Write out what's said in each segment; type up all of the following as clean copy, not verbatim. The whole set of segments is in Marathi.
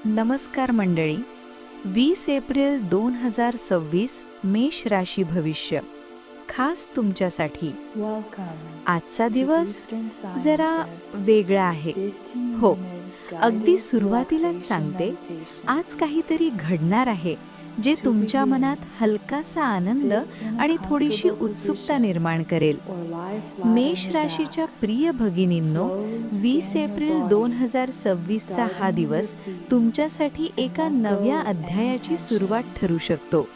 नमस्कार मंडळी. 20 एप्रिल 2026 मेष राशी भविष्य खास तुमच्यासाठी. आजचा दिवस जरा वेगळा आहे. हो, अगदी सुरुवातीलाच सांगते, आज काहीतरी घडणार आहे जे तुमच्या मनात हलकासा आनंद आणि थोडीशी उत्सुकता निर्माण करेल. मेष राशीच्या प्रिय भगिनींनो, 20 एप्रिल 2026चा हा दिवस तुमच्यासाठी एका नव्या अध्यायाची सुरुवात ठरू शकतो.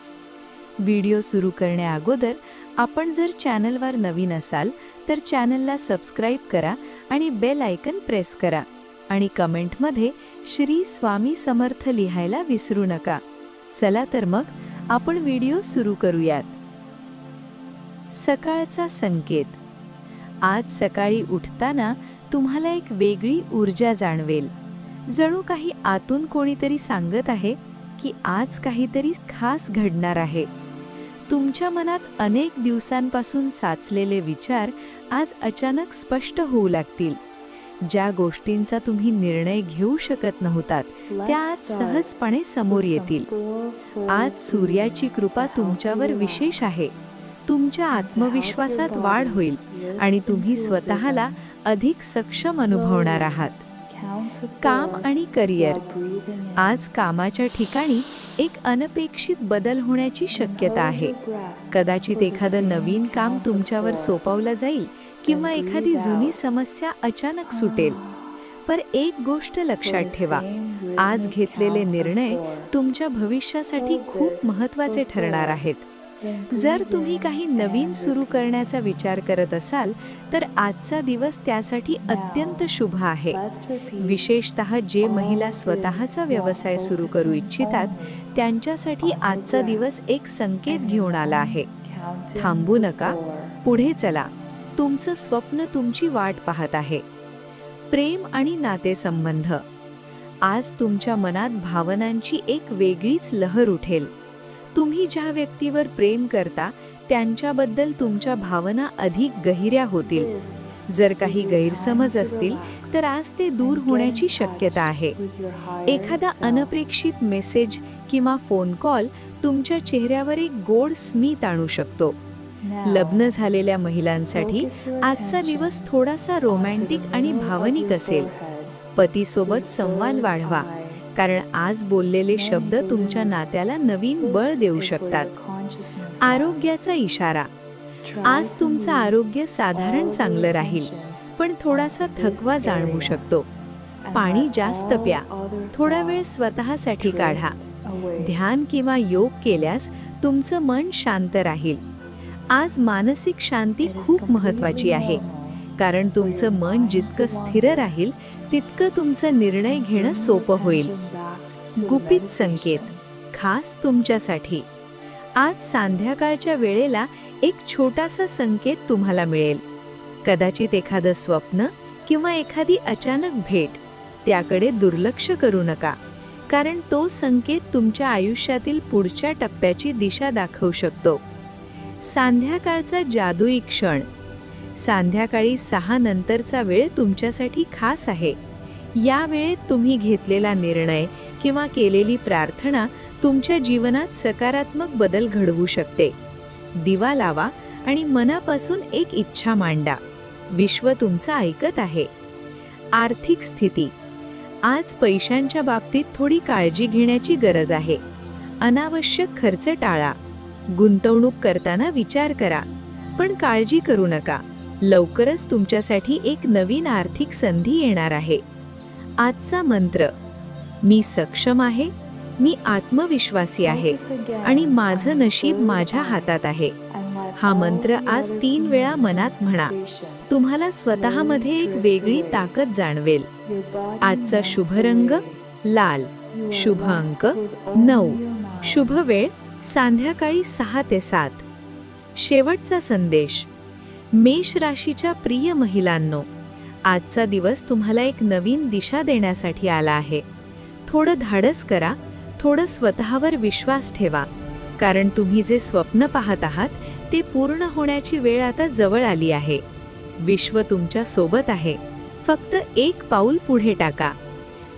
व्हिडिओ सुरू करण्याअगोदर आपण जर चॅनलवर नवीन असाल तर चॅनलला सबस्क्राईब करा आणि बेल आयकन प्रेस करा आणि कमेंटमध्ये श्री स्वामी समर्थ लिहायला विसरू नका. चला तर मग आपण व्हिडिओ सुरू करूयात. सकाळचा संकेत. आज सकाळी उठताना तुम्हाला एक वेगळी ऊर्जा जाणवेल. जणू काही आतून कोणीतरी सांगत आहे की आज काहीतरी खास घडणार आहे. तुमच्या मनात अनेक दिवसांपासून साचलेले विचार आज अचानक स्पष्ट होऊ लागतील. ज्या गोष्टींचा तुम्ही निर्णय घेऊ शकत नव्हतात त्या आज सहजपणे समोर येतील. आज सूर्याची कृपा तुमच्यावर विशेष आहे. तुमच्या आत्मविश्वासात वाढ होईल आणि तुम्ही स्वतःला अधिक सक्षम अनुभवणार आहात. काम आणि करिअर. आज कामाच्या ठिकाणी एक अनपेक्षित बदल होण्याची शक्यता आहे. कदाचित एखादं नवीन काम तुमच्यावर सोपवलं जाईल किंवा एखादी जुनी समस्या अचानक सुटेल. पर एक गोष्ट लक्षात ठेवा, आज घेतलेले निर्णय तुमच्या भविष्यासाठी खूप महत्त्वाचे ठरणार आहेत. जर तुम्ही काही नवीन सुरू करण्याचा विचार करत असाल तर आजचा दिवस त्यासाठी अत्यंत शुभ आहे. विशेषतः जे महिला स्वतःचा व्यवसाय सुरू करू इच्छितात त्यांच्यासाठी आजचा दिवस एक संकेत घेऊन आला आहे. थांबू नका, पुढे चला. तुमचं स्वप्न तुमची वाट पाहत आहे. प्रेम आणि नातेसंबंध. आज तुमच्या मनात भावनांची एक वेगळीच लहर उठेल. तुम्ही ज्या व्यक्तीवर प्रेम करता त्यांच्याबद्दल तुमच्या भावना अधिक गहिऱ्या होतील. जर काही गैरसमज असतील तर आज ते दूर होण्याची शक्यता आहे. एखादा अनपेक्षित मेसेज किंवा फोन कॉल तुमच्या चेहऱ्यावर एक गोड स्मित आणू शकतो. लग्न झालेल्या महिलांसाठी आजचा दिवस थोडासा रोमॅन्टिक आणि भावनिक असेल. पतीसोबत संवाद वाढवा, कारण आज बोललेले शब्द तुमच्या नात्याला नवीन बळ देऊ शकतात. आरोग्याचा इशारा. आज तुमचं आरोग्य साधारण चांगलं राहील, पण थोडासा थकवा जाणवू शकतो. पाणी जास्त प्या. थोडा वेळ स्वतःसाठी काढा. ध्यान किंवा योग केल्यास तुमचं मन शांत राहील. आज मानसिक शांती खूप महत्त्वाची आहे, कारण तुमचं मन जितकं स्थिर राहील तितकं तुमचं निर्णय घेणं सोपं होईल. गुपित संकेत खास तुमच्यासाठी. आज संध्याकाळच्या वेळेला एक छोटासा संकेत तुम्हाला मिळेल. कदाचित एखादं स्वप्न किंवा एखादी अचानक भेट. त्याकडे दुर्लक्ष करू नका, कारण तो संकेत तुमच्या आयुष्यातील पुढच्या टप्प्याची दिशा दाखवू शकतो. संध्याकाळचा जादुई क्षण. संध्याकाळी 6 नंतरचा वेळ तुमच्यासाठी खास आहे. या वेळेत तुम्ही घेतलेला निर्णय किंवा केलेली प्रार्थना तुमच्या जीवनात सकारात्मक बदल घडवू शकते. दिवा लावा आणि मनापासून एक इच्छा मांडा. विश्व तुमचं ऐकत आहे. आर्थिक स्थिती. आज पैशांच्या बाबतीत थोडी काळजी घेण्याची गरज आहे. अनावश्यक खर्च टाळा. गुंतवणूक करताना विचार करा, पण काळजी करू नका. लवकरच तुमच्यासाठी एक नवीन आर्थिक संधी येणार आहे. आजचा मंत्र. मी सक्षम आहे, मी आत्मविश्वासी आहे आणि माझं नशीब माझ्या हातात आहे. हा मंत्र आज 3 वेळा मनात म्हणा. तुम्हाला स्वतःमध्ये एक वेगळी ताकद जाणवेल. आजचा शुभ रंग लाल. शुभ अंक 9. शुभ वेळ संध्याकाळी 6 ते 7. शेवटचा संदेश. मेष राशीच्या प्रिय महिलांनो, आजचा दिवस तुम्हाला एक नवीन दिशा देण्यासाठी आला आहे. थोडं धाडस करा, थोडं स्वतःवर विश्वास ठेवा, कारण तुम्ही जे स्वप्न पाहत आहात ते पूर्ण होण्याची वेळ आता जवळ आली आहे. विश्व तुमच्या सोबत आहे. फक्त एक पाऊल पुढे टाका.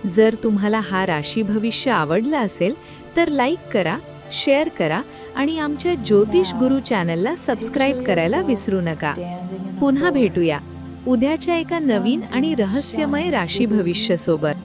जर तुम्हाला हा राशी भविष्य आवडला असेल तर लाईक करा, शेअर करा आणि आमच्या ज्योतिष गुरु चॅनलला सबस्क्राईब करायला विसरू नका. पुन्हा भेटूया उद्याच्या एका नवीन आणि रहस्यमय राशी भविष्य सोबत.